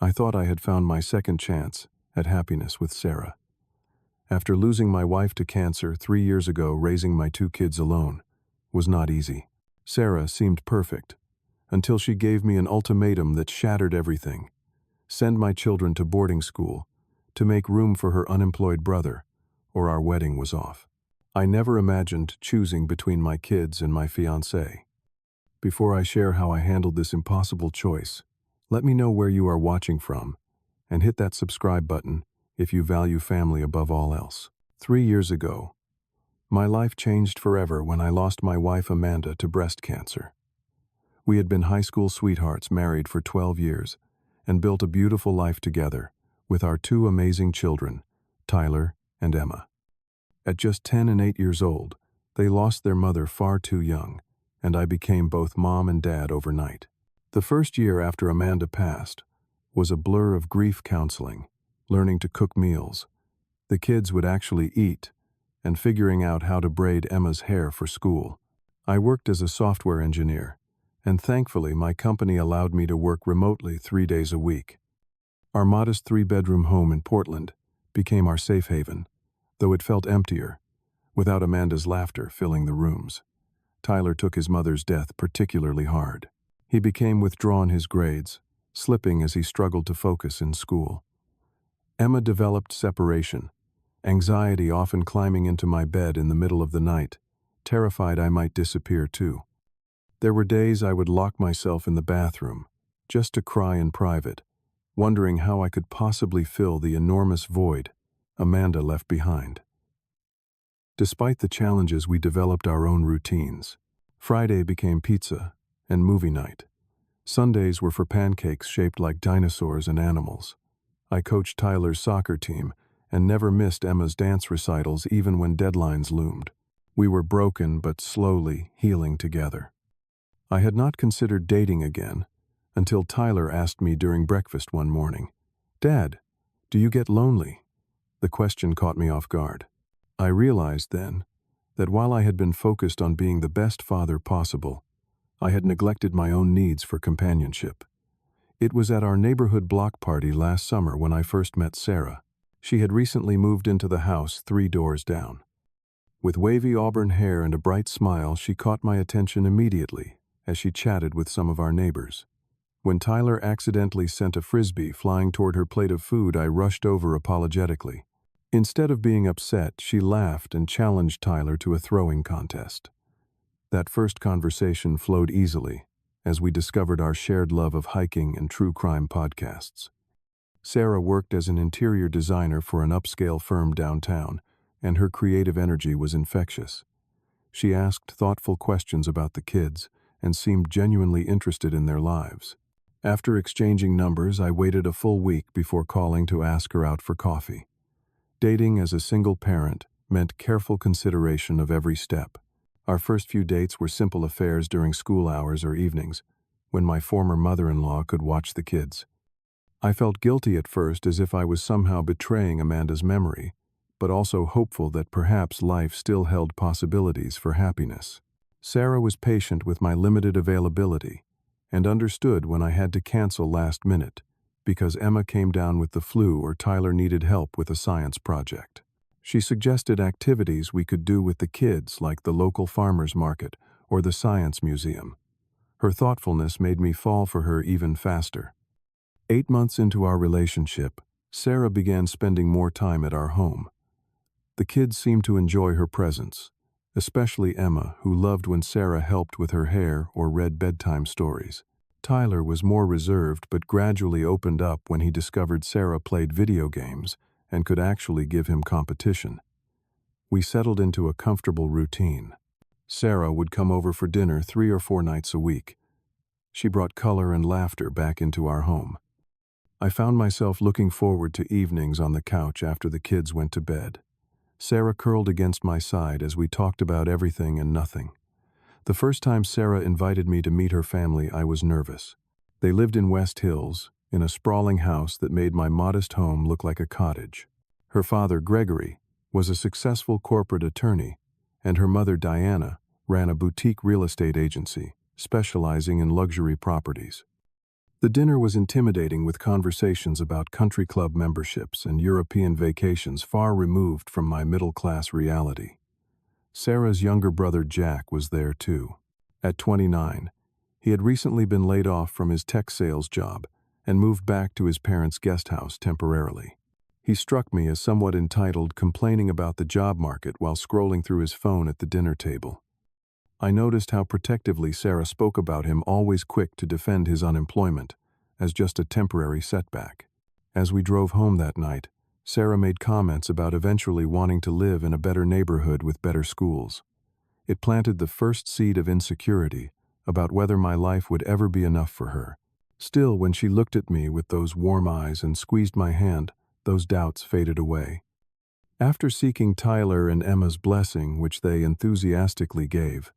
I thought I had found my second chance at happiness with Sarah. After losing my wife to cancer 3 years ago, raising my 2 kids alone was not easy. Sarah seemed perfect, until she gave me an ultimatum that shattered everything. Send my children to boarding school, to make room for her unemployed brother, or our wedding was off. I never imagined choosing between my kids and my fiancée. Before I share how I handled this impossible choice, let me know where you are watching from, and hit that subscribe button if you value family above all else. 3 years ago, my life changed forever when I lost my wife Amanda to breast cancer. We had been high school sweethearts, married for 12 years, and built a beautiful life together with our 2 amazing children, Tyler and Emma. At just 10 and 8 years old, they lost their mother far too young, and I became both mom and dad overnight. The first year after Amanda passed was a blur of grief counseling, learning to cook meals. The kids would actually eat, and figuring out how to braid Emma's hair for school. I worked as a software engineer, and thankfully my company allowed me to work remotely 3 days a week. Our modest 3-bedroom home in Portland became our safe haven, though it felt emptier, without Amanda's laughter filling the rooms. Tyler took his mother's death particularly hard. He became withdrawn his grades, slipping as he struggled to focus in school. Emma developed separation, anxiety often climbing into my bed in the middle of the night, terrified I might disappear too. There were days I would lock myself in the bathroom, just to cry in private, wondering how I could possibly fill the enormous void Amanda left behind. Despite the challenges, we developed our own routines. Friday became pizza and movie night. Sundays were for pancakes shaped like dinosaurs and animals. I coached Tyler's soccer team and never missed Emma's dance recitals even when deadlines loomed. We were broken but slowly healing together. I had not considered dating again until Tyler asked me during breakfast one morning, "Dad, do you get lonely?" The question caught me off guard. I realized then that while I had been focused on being the best father possible, I had neglected my own needs for companionship. It was at our neighborhood block party last summer when I first met Sarah. She had recently moved into the house 3 doors down. With wavy auburn hair and a bright smile, she caught my attention immediately as she chatted with some of our neighbors. When Tyler accidentally sent a frisbee flying toward her plate of food, I rushed over apologetically. Instead of being upset, she laughed and challenged Tyler to a throwing contest. That first conversation flowed easily as we discovered our shared love of hiking and true crime podcasts. Sarah worked as an interior designer for an upscale firm downtown, and her creative energy was infectious. She asked thoughtful questions about the kids and seemed genuinely interested in their lives. After exchanging numbers, I waited a full week before calling to ask her out for coffee. Dating as a single parent meant careful consideration of every step. Our first few dates were simple affairs during school hours or evenings, when my former mother-in-law could watch the kids. I felt guilty at first, as if I was somehow betraying Amanda's memory, but also hopeful that perhaps life still held possibilities for happiness. Sarah was patient with my limited availability and understood when I had to cancel last minute because Emma came down with the flu or Tyler needed help with a science project. She suggested activities we could do with the kids, like the local farmers market or the science museum. Her thoughtfulness made me fall for her even faster. 8 months into our relationship, Sarah began spending more time at our home. The kids seemed to enjoy her presence, especially Emma, who loved when Sarah helped with her hair or read bedtime stories. Tyler was more reserved but gradually opened up when he discovered Sarah played video games and could actually give him competition. We settled into a comfortable routine. Sarah would come over for dinner 3 or 4 nights a week. She brought color and laughter back into our home. I found myself looking forward to evenings on the couch after the kids went to bed. Sarah curled against my side as we talked about everything and nothing. The first time Sarah invited me to meet her family, I was nervous. They lived in West Hills, in a sprawling house that made my modest home look like a cottage. Her father, Gregory, was a successful corporate attorney, and her mother, Diana, ran a boutique real estate agency, specializing in luxury properties. The dinner was intimidating with conversations about country club memberships and European vacations far removed from my middle-class reality. Sarah's younger brother Jack was there too. At 29, he had recently been laid off from his tech sales job and moved back to his parents' guest house temporarily. He struck me as somewhat entitled, complaining about the job market while scrolling through his phone at the dinner table. I noticed how protectively Sarah spoke about him, always quick to defend his unemployment as just a temporary setback. As we drove home that night, Sarah made comments about eventually wanting to live in a better neighborhood with better schools. It planted the first seed of insecurity about whether my life would ever be enough for her. Still, when she looked at me with those warm eyes and squeezed my hand, those doubts faded away. After seeking Tyler and Emma's blessing, which they enthusiastically gave,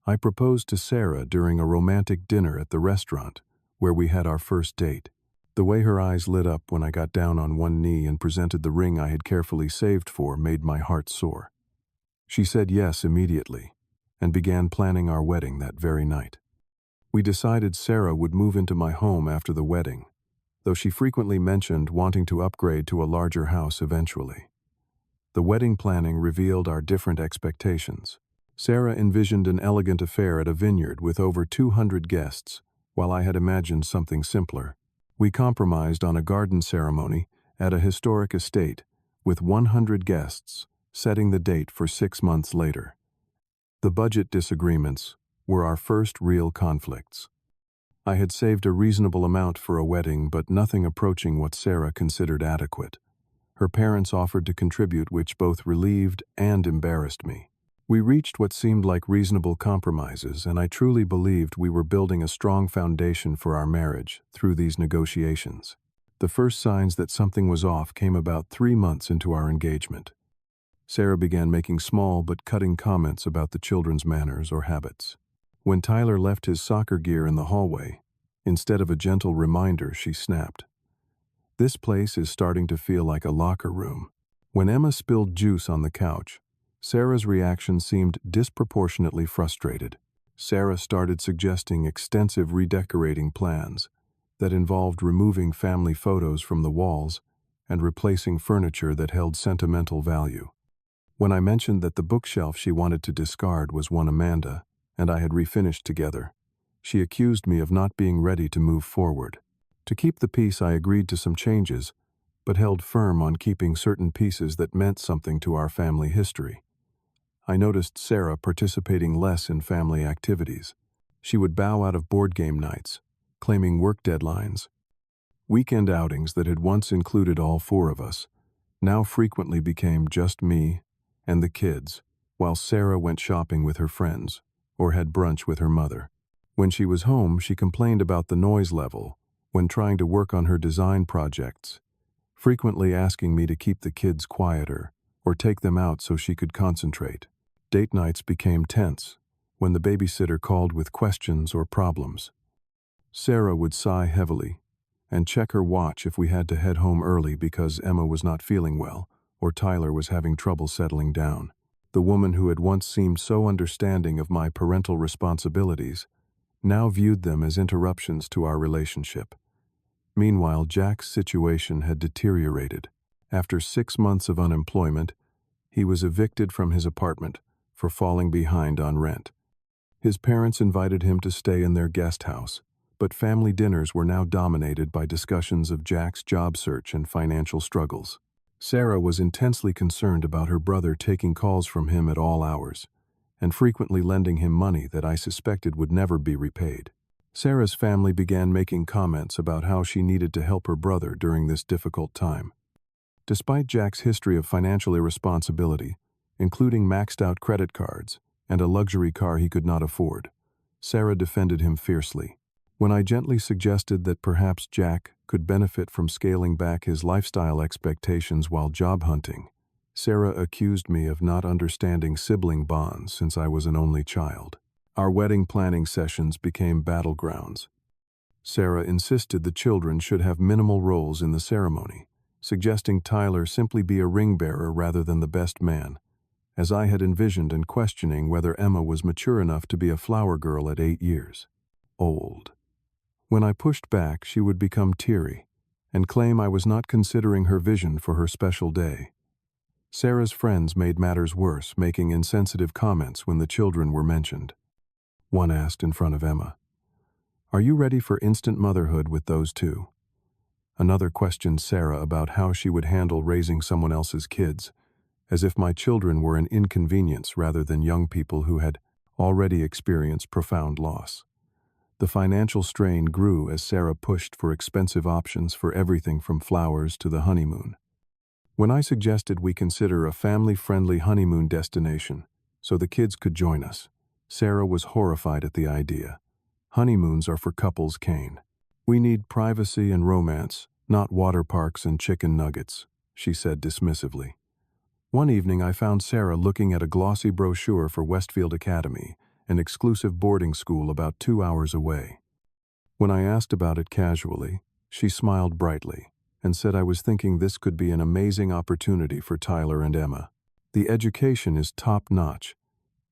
I proposed to Sarah during a romantic dinner at the restaurant where we had our first date. The way her eyes lit up when I got down on one knee and presented the ring I had carefully saved for made my heart soar. She said yes immediately and began planning our wedding that very night. We decided Sarah would move into my home after the wedding, though she frequently mentioned wanting to upgrade to a larger house eventually. The wedding planning revealed our different expectations. Sarah envisioned an elegant affair at a vineyard with over 200 guests, while I had imagined something simpler. We compromised on a garden ceremony at a historic estate with 100 guests, setting the date for 6 months later. The budget disagreements were our first real conflicts. I had saved a reasonable amount for a wedding, but nothing approaching what Sarah considered adequate. Her parents offered to contribute, which both relieved and embarrassed me. We reached what seemed like reasonable compromises, and I truly believed we were building a strong foundation for our marriage through these negotiations. The first signs that something was off came about 3 months into our engagement. Sarah began making small but cutting comments about the children's manners or habits. When Tyler left his soccer gear in the hallway, instead of a gentle reminder, she snapped, "This place is starting to feel like a locker room." When Emma spilled juice on the couch, Sarah's reaction seemed disproportionately frustrated. Sarah started suggesting extensive redecorating plans that involved removing family photos from the walls and replacing furniture that held sentimental value. When I mentioned that the bookshelf she wanted to discard was one Amanda and I had refinished together, she accused me of not being ready to move forward. To keep the peace, I agreed to some changes, but held firm on keeping certain pieces that meant something to our family history. I noticed Sarah participating less in family activities. She would bow out of board game nights, claiming work deadlines. Weekend outings that had once included all 4 of us now frequently became just me and the kids, while Sarah went shopping with her friends or had brunch with her mother. When she was home, she complained about the noise level when trying to work on her design projects, frequently asking me to keep the kids quieter or take them out so she could concentrate. Date nights became tense when the babysitter called with questions or problems. Sarah would sigh heavily and check her watch if we had to head home early because Emma was not feeling well or Tyler was having trouble settling down. The woman who had once seemed so understanding of my parental responsibilities now viewed them as interruptions to our relationship. Meanwhile, Jack's situation had deteriorated. After 6 months of unemployment, he was evicted from his apartment for falling behind on rent. His parents invited him to stay in their guest house, but family dinners were now dominated by discussions of Jack's job search and financial struggles. Sarah was intensely concerned about her brother taking calls from him at all hours, and frequently lending him money that I suspected would never be repaid. Sarah's family began making comments about how she needed to help her brother during this difficult time. Despite Jack's history of financial irresponsibility, including maxed-out credit cards and a luxury car he could not afford, Sarah defended him fiercely. When I gently suggested that perhaps Jack could benefit from scaling back his lifestyle expectations while job hunting, Sarah accused me of not understanding sibling bonds since I was an only child. Our wedding planning sessions became battlegrounds. Sarah insisted the children should have minimal roles in the ceremony, suggesting Tyler simply be a ring bearer rather than the best man, as I had envisioned, and questioning whether Emma was mature enough to be a flower girl at 8 years old. When I pushed back, she would become teary and claim I was not considering her vision for her special day. Sarah's friends made matters worse, making insensitive comments when the children were mentioned. One asked in front of Emma, "Are you ready for instant motherhood with those two?" Another questioned Sarah about how she would handle raising someone else's kids, as if my children were an inconvenience rather than young people who had already experienced profound loss. The financial strain grew as Sarah pushed for expensive options for everything from flowers to the honeymoon. When I suggested we consider a family-friendly honeymoon destination so the kids could join us, Sarah was horrified at the idea. "Honeymoons are for couples, Kane. We need privacy and romance, not water parks and chicken nuggets," she said dismissively. One evening I found Sarah looking at a glossy brochure for Westfield Academy, an exclusive boarding school about 2 hours away. When I asked about it casually, she smiled brightly and said I was thinking this could be an amazing opportunity for Tyler and Emma. The education is top-notch,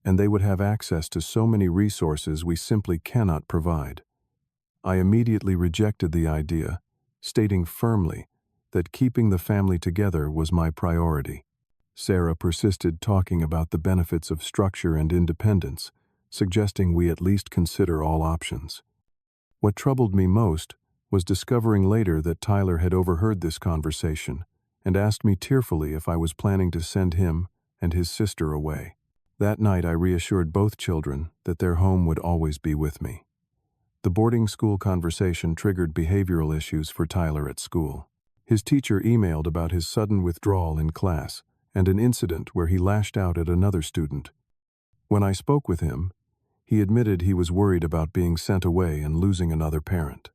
and they would have access to so many resources we simply cannot provide. I immediately rejected the idea, stating firmly that keeping the family together was my priority. Sarah persisted, talking about the benefits of structure and independence, suggesting we at least consider all options. What troubled me most was discovering later that Tyler had overheard this conversation and asked me tearfully if I was planning to send him and his sister away. That night I reassured both children that their home would always be with me. The boarding school conversation triggered behavioral issues for Tyler at school. His teacher emailed about his sudden withdrawal in class and an incident where he lashed out at another student. When I spoke with him, he admitted he was worried about being sent away and losing another parent.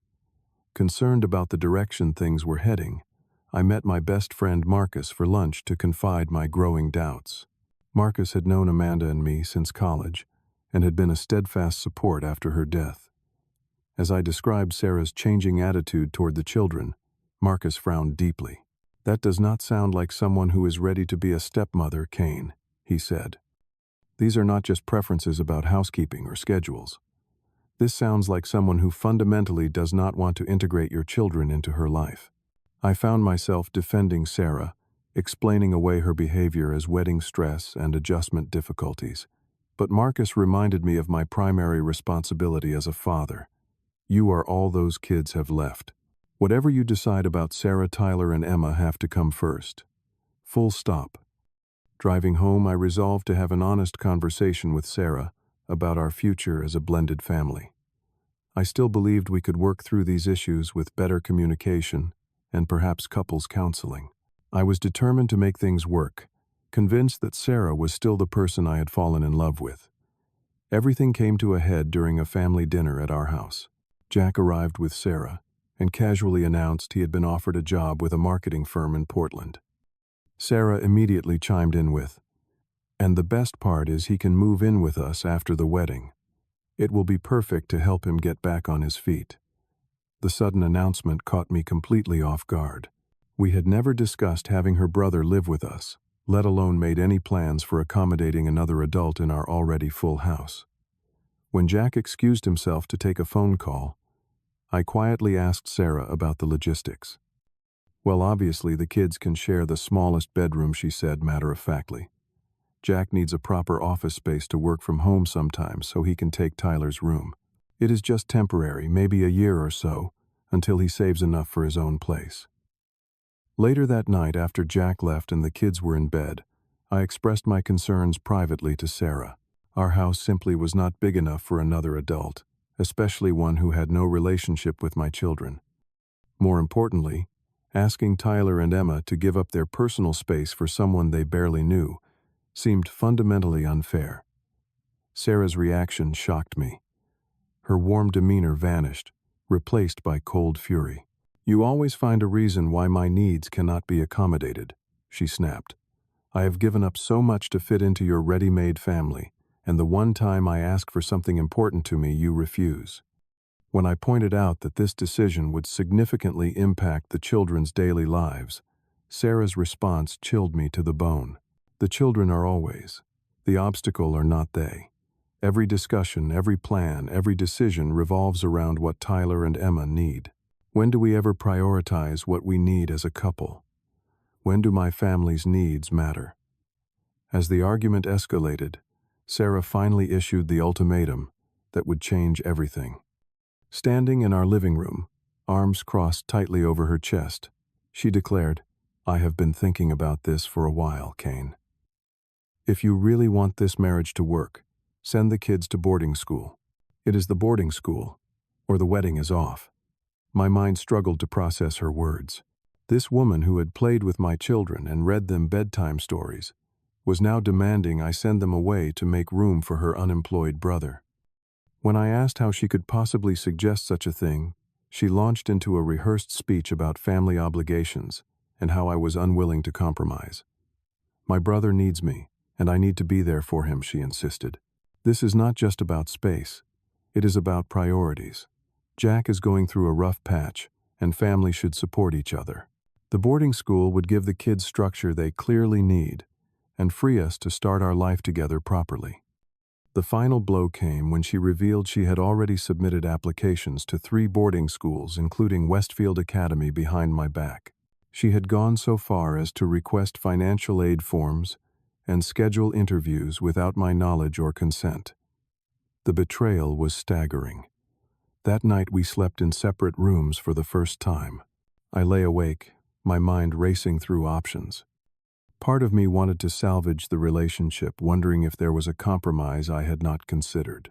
Concerned about the direction things were heading, I met my best friend Marcus for lunch to confide my growing doubts. Marcus had known Amanda and me since college and had been a steadfast support after her death. As I described Sarah's changing attitude toward the children, Marcus frowned deeply. "That does not sound like someone who is ready to be a stepmother, Kane," he said. "These are not just preferences about housekeeping or schedules. This sounds like someone who fundamentally does not want to integrate your children into her life." I found myself defending Sarah, explaining away her behavior as wedding stress and adjustment difficulties. But Marcus reminded me of my primary responsibility as a father. "You are all those kids have left. Whatever you decide about Sarah, Tyler, and Emma have to come first. Full stop." Driving home, I resolved to have an honest conversation with Sarah about our future as a blended family. I still believed we could work through these issues with better communication and perhaps couples counseling. I was determined to make things work, convinced that Sarah was still the person I had fallen in love with. Everything came to a head during a family dinner at our house. Jack arrived with Sarah and casually announced he had been offered a job with a marketing firm in Portland. Sarah immediately chimed in with, "And the best part is he can move in with us after the wedding. It will be perfect to help him get back on his feet." The sudden announcement caught me completely off guard. We had never discussed having her brother live with us, let alone made any plans for accommodating another adult in our already full house. When Jack excused himself to take a phone call, I quietly asked Sarah about the logistics. "Well, obviously the kids can share the smallest bedroom," she said matter-of-factly. "Jack needs a proper office space to work from home sometimes so he can take Tyler's room. It is just temporary, maybe a year or so, until he saves enough for his own place." Later that night, after Jack left and the kids were in bed, I expressed my concerns privately to Sarah. Our house simply was not big enough for another adult, especially one who had no relationship with my children. More importantly, asking Tyler and Emma to give up their personal space for someone they barely knew seemed fundamentally unfair. Sarah's reaction shocked me. Her warm demeanor vanished, replaced by cold fury. "You always find a reason why my needs cannot be accommodated," she snapped. "I have given up so much to fit into your ready-made family, and the one time I ask for something important to me, you refuse." When I pointed out that this decision would significantly impact the children's daily lives, Sarah's response chilled me to the bone. "The children are always. The obstacle are not they. Every discussion, every plan, every decision revolves around what Tyler and Emma need. When do we ever prioritize what we need as a couple? When do my family's needs matter? As the argument escalated, Sarah finally issued the ultimatum that would change everything. Standing in our living room, arms crossed tightly over her chest, she declared, "I have been thinking about this for a while, Kane. If you really want this marriage to work, send the kids to boarding school. It is the boarding school, or the wedding is off." My mind struggled to process her words. This woman who had played with my children and read them bedtime stories was now demanding I send them away to make room for her unemployed brother. When I asked how she could possibly suggest such a thing, she launched into a rehearsed speech about family obligations and how I was unwilling to compromise. "My brother needs me, and I need to be there for him," she insisted. "This is not just about space. It is about priorities. Jack is going through a rough patch, and family should support each other. The boarding school would give the kids structure they clearly need and free us to start our life together properly." The final blow came when she revealed she had already submitted applications to 3 boarding schools, including Westfield Academy, behind my back. She had gone so far as to request financial aid forms and schedule interviews without my knowledge or consent. The betrayal was staggering. That night we slept in separate rooms for the first time. I lay awake, my mind racing through options. Part of me wanted to salvage the relationship, wondering if there was a compromise I had not considered.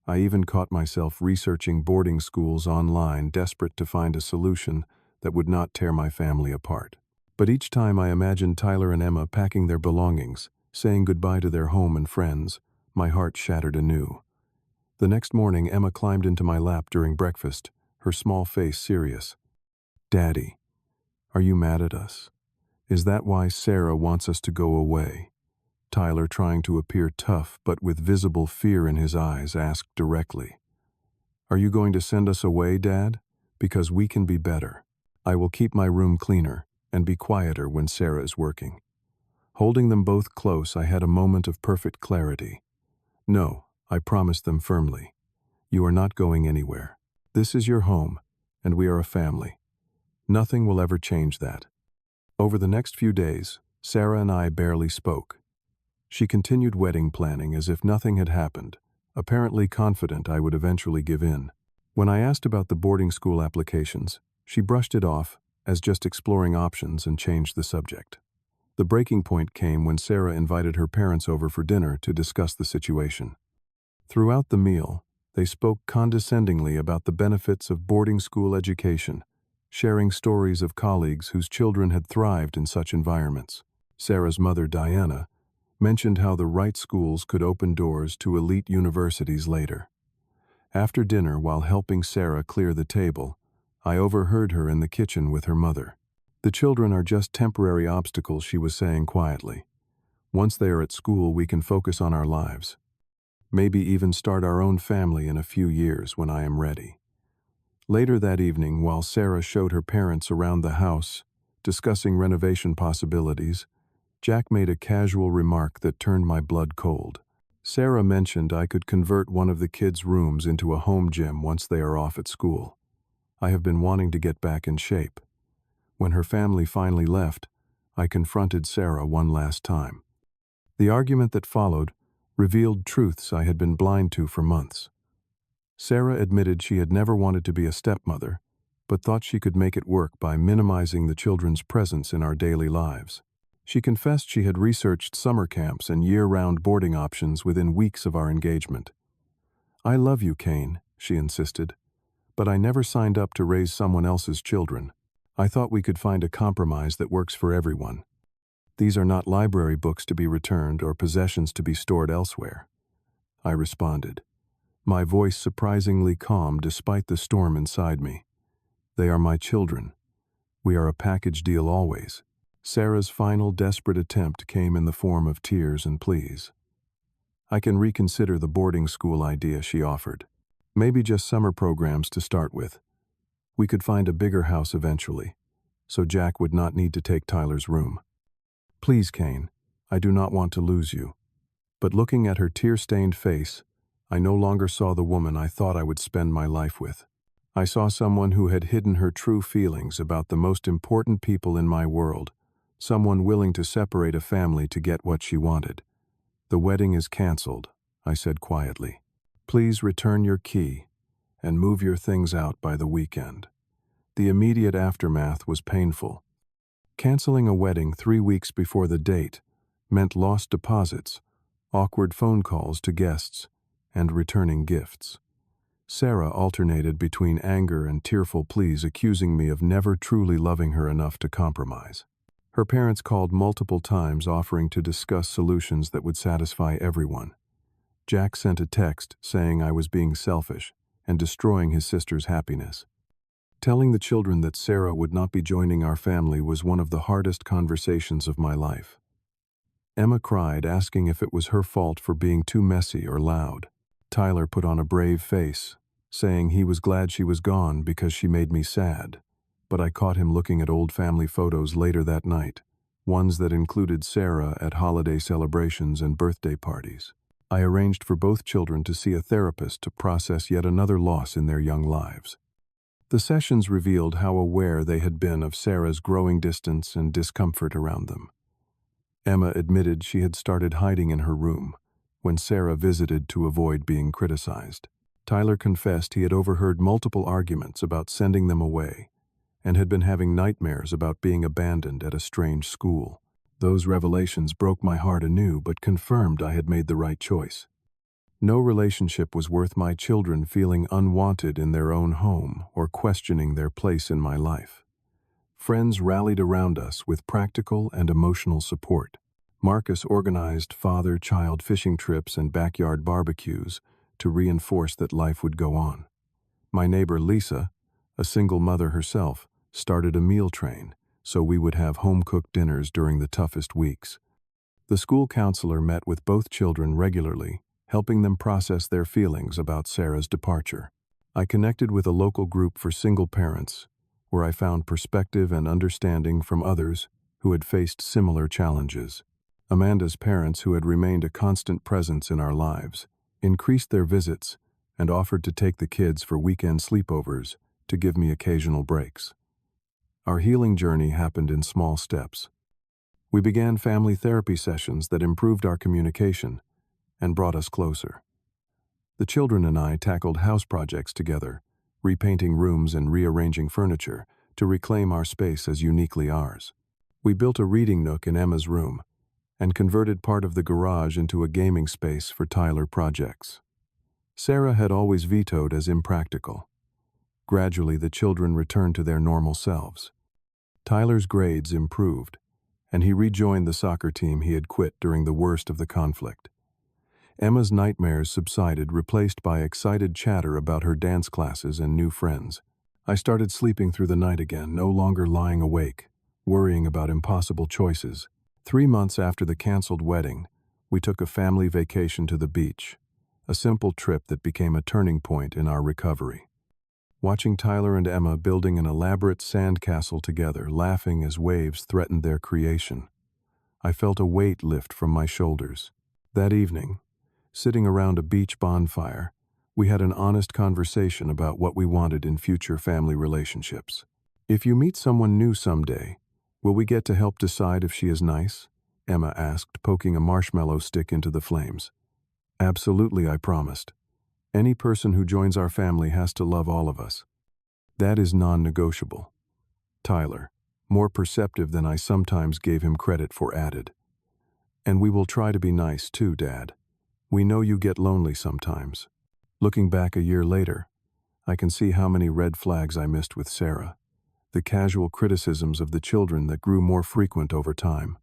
I even caught myself researching boarding schools online, desperate to find a solution that would not tear my family apart. But each time I imagined Tyler and Emma packing their belongings, saying goodbye to their home and friends, my heart shattered anew. The next morning, Emma climbed into my lap during breakfast, her small face serious. "Daddy, are you mad at us? Is that why Sarah wants us to go away?" Tyler, trying to appear tough but with visible fear in his eyes, asked directly. "Are you going to send us away, Dad? Because we can be better. I will keep my room cleaner and be quieter when Sarah is working." Holding them both close, I had a moment of perfect clarity. "No," I promised them firmly. "You are not going anywhere. This is your home, and we are a family. Nothing will ever change that." Over the next few days, Sarah and I barely spoke. She continued wedding planning as if nothing had happened, apparently confident I would eventually give in. When I asked about the boarding school applications, she brushed it off as just exploring options and changed the subject. The breaking point came when Sarah invited her parents over for dinner to discuss the situation. Throughout the meal, they spoke condescendingly about the benefits of boarding school education, sharing stories of colleagues whose children had thrived in such environments. Sarah's mother, Diana, mentioned how the right schools could open doors to elite universities later. After dinner, while helping Sarah clear the table, I overheard her in the kitchen with her mother. "The children are just temporary obstacles," she was saying quietly. "Once they are at school, we can focus on our lives. Maybe even start our own family in a few years when I am ready." Later that evening, while Sarah showed her parents around the house, discussing renovation possibilities, Jack made a casual remark that turned my blood cold. Sarah mentioned I could convert one of the kids' rooms into a home gym once they are off at school. I have been wanting to get back in shape. When her family finally left, I confronted Sarah one last time. The argument that followed revealed truths I had been blind to for months. Sarah admitted she had never wanted to be a stepmother, but thought she could make it work by minimizing the children's presence in our daily lives. She confessed she had researched summer camps and year-round boarding options within weeks of our engagement. "I love you, Kane," she insisted, "but I never signed up to raise someone else's children. I thought we could find a compromise that works for everyone. These are not library books to be returned or possessions to be stored elsewhere." I responded, my voice surprisingly calm despite the storm inside me. "They are my children. We are a package deal always." Sarah's final desperate attempt came in the form of tears and pleas. "I can reconsider the boarding school idea," she offered. "Maybe just summer programs to start with. We could find a bigger house eventually, so Jack would not need to take Tyler's room. Please, Kane, I do not want to lose you. But looking at her tear-stained face, I no longer saw the woman I thought I would spend my life with. I saw someone who had hidden her true feelings about the most important people in my world, someone willing to separate a family to get what she wanted. "The wedding is canceled," I said quietly. "Please return your key and move your things out by the weekend." The immediate aftermath was painful. Canceling a wedding 3 weeks before the date meant lost deposits, awkward phone calls to guests, and returning gifts. Sarah alternated between anger and tearful pleas, accusing me of never truly loving her enough to compromise. Her parents called multiple times, offering to discuss solutions that would satisfy everyone. Jack sent a text saying I was being selfish and destroying his sister's happiness. Telling the children that Sarah would not be joining our family was one of the hardest conversations of my life. Emma cried, asking if it was her fault for being too messy or loud. Tyler put on a brave face, saying he was glad she was gone because she made me sad. But I caught him looking at old family photos later that night, ones that included Sarah at holiday celebrations and birthday parties. I arranged for both children to see a therapist to process yet another loss in their young lives. The sessions revealed how aware they had been of Sarah's growing distance and discomfort around them. Emma admitted she had started hiding in her room when Sarah visited to avoid being criticized. Tyler confessed he had overheard multiple arguments about sending them away and had been having nightmares about being abandoned at a strange school. Those revelations broke my heart anew but confirmed I had made the right choice. No relationship was worth my children feeling unwanted in their own home or questioning their place in my life. Friends rallied around us with practical and emotional support. Marcus organized father-child fishing trips and backyard barbecues to reinforce that life would go on. My neighbor Lisa, a single mother herself, started a meal train so we would have home-cooked dinners during the toughest weeks. The school counselor met with both children regularly, helping them process their feelings about Sarah's departure. I connected with a local group for single parents, where I found perspective and understanding from others who had faced similar challenges. Amanda's parents, who had remained a constant presence in our lives, increased their visits and offered to take the kids for weekend sleepovers to give me occasional breaks. Our healing journey happened in small steps. We began family therapy sessions that improved our communication and brought us closer. The children and I tackled house projects together, repainting rooms and rearranging furniture to reclaim our space as uniquely ours. We built a reading nook in Emma's room and converted part of the garage into a gaming space for Tyler projects. Sarah had always vetoed as impractical. Gradually, the children returned to their normal selves. Tyler's grades improved, and he rejoined the soccer team he had quit during the worst of the conflict. Emma's nightmares subsided, replaced by excited chatter about her dance classes and new friends. I started sleeping through the night again, no longer lying awake, worrying about impossible choices. 3 months after the canceled wedding, we took a family vacation to the beach, a simple trip that became a turning point in our recovery. Watching Tyler and Emma building an elaborate sandcastle together, laughing as waves threatened their creation, I felt a weight lift from my shoulders. That evening, sitting around a beach bonfire, we had an honest conversation about what we wanted in future family relationships. "If you meet someone new someday, will we get to help decide if she is nice?" Emma asked, poking a marshmallow stick into the flames. "Absolutely," I promised. "Any person who joins our family has to love all of us." "That is non-negotiable." Tyler, more perceptive than I sometimes gave him credit for, added, "And we will try to be nice too, Dad. We know you get lonely sometimes." Looking back a year later, I can see how many red flags I missed with Sarah. The casual criticisms of the children that grew more frequent over time.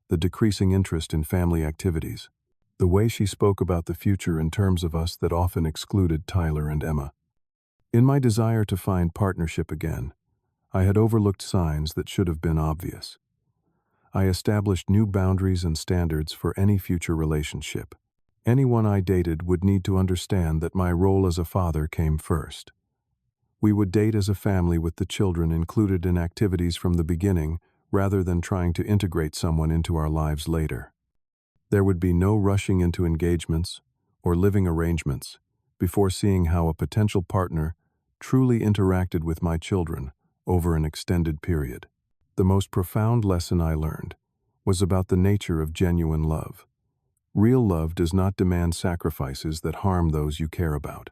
The decreasing interest in family activities. The way she spoke about the future in terms of us that often excluded Tyler and Emma. In my desire to find partnership again, I had overlooked signs that should have been obvious. I established new boundaries and standards for any future relationship. Anyone I dated would need to understand that my role as a father came first. We would date as a family with the children included in activities from the beginning, rather than trying to integrate someone into our lives later. There would be no rushing into engagements or living arrangements before seeing how a potential partner truly interacted with my children over an extended period. The most profound lesson I learned was about the nature of genuine love. Real love does not demand sacrifices that harm those you care about.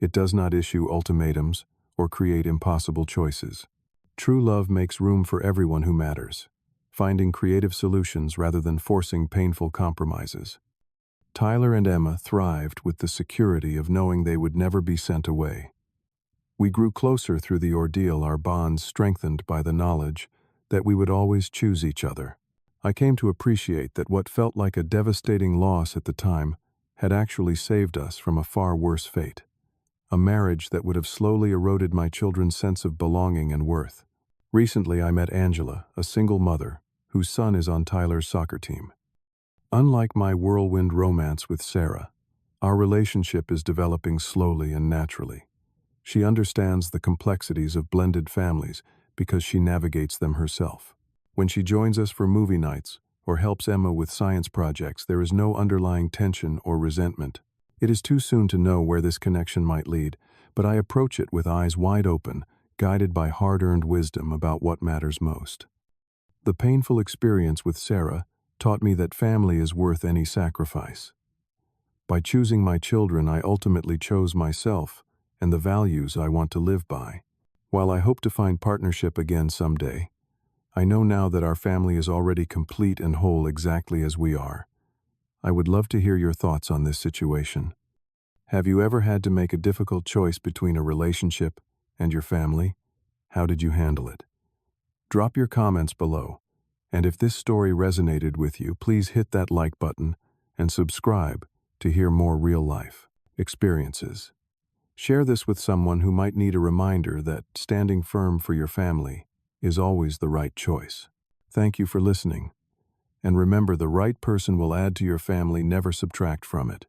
It does not issue ultimatums or create impossible choices. True love makes room for everyone who matters, finding creative solutions rather than forcing painful compromises. Tyler and Emma thrived with the security of knowing they would never be sent away. We grew closer through the ordeal, our bonds strengthened by the knowledge that we would always choose each other. I came to appreciate that what felt like a devastating loss at the time had actually saved us from a far worse fate. A marriage that would have slowly eroded my children's sense of belonging and worth. Recently, I met Angela, a single mother, whose son is on Tyler's soccer team. Unlike my whirlwind romance with Sarah, our relationship is developing slowly and naturally. She understands the complexities of blended families because she navigates them herself. When she joins us for movie nights or helps Emma with science projects, there is no underlying tension or resentment. It is too soon to know where this connection might lead, but I approach it with eyes wide open, guided by hard-earned wisdom about what matters most. The painful experience with Sarah taught me that family is worth any sacrifice. By choosing my children, I ultimately chose myself and the values I want to live by. While I hope to find partnership again someday, I know now that our family is already complete and whole exactly as we are. I would love to hear your thoughts on this situation. Have you ever had to make a difficult choice between a relationship and your family? How did you handle it? Drop your comments below, and if this story resonated with you, please hit that like button and subscribe to hear more real-life experiences. Share this with someone who might need a reminder that standing firm for your family is always the right choice. Thank you for listening. And remember, the right person will add to your family, never subtract from it.